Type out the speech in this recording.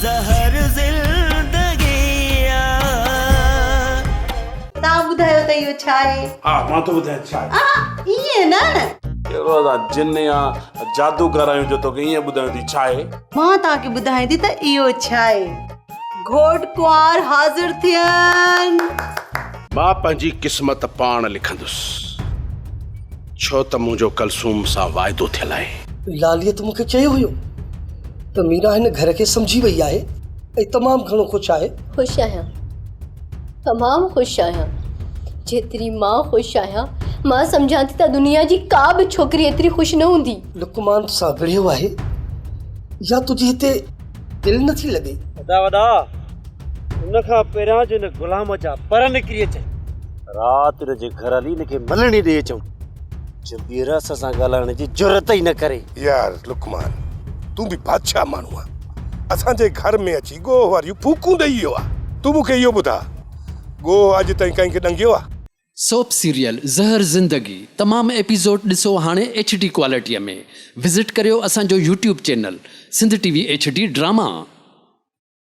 ज़हर ज़िंदगी तव्हां ॿुधायो त इहो छा आहे? हा मां तो ॿुधायां छा आहे। ईअं न कहिड़ो आहे जिन या जादूगर आहियूं जो तोखे ईअं ॿुधायां थी छा आहे। मां तव्हांखे ॿुधायां थी त इहो छा आहे। घोट कुंवार हाज़िर थियनि। मां पंहिंजी क़िस्मत पाण लिखंदुसि छो त मुंहिंजो कलसूम सां वाइदो थियल आहे। लालीअ त मूंखे चयो हुयो त मीरा हिन घर खे सम्झी वई आहे ऐं तमामु घणो ख़ुशि आहे। ख़ुशि आहियां, तमामु ख़ुशि आहियां। जेतिरी मां ख़ुशि आहियां मां सम्झां थी त दुनिया जी का बि छोकिरी एतिरी ख़ुशि न हूंदी। लुकमान सां विढ़ियो आहे या तुंहिंजी हिते दिलि नथी लॻे? वॾा उनखां पहिरियां जो हिन गुलाम जा पर निकिरी अचे राति जे घर हली हिनखे मलणी ॾेई अचूं जो ॿीहर असां सां ॻाल्हाइण जी ज़रूरत ई न करे। यार लुकमान तूं बि बादशाह माण्हू आहे असांजे घर में अची गोह वारियूं फूकूं ॾेई वियो आहे। तूं मूंखे इहो ॿुधा गोह अॼु ताईं कंहिंखे ॾंगियो आहे? सोप सीरियल ज़हर ज़िंदगी तमामु एपिसोड ॾिसो हाणे HD क्वालिटीअ में। विज़िट करियो असांजो YouTube channel Sindh TV HD drama.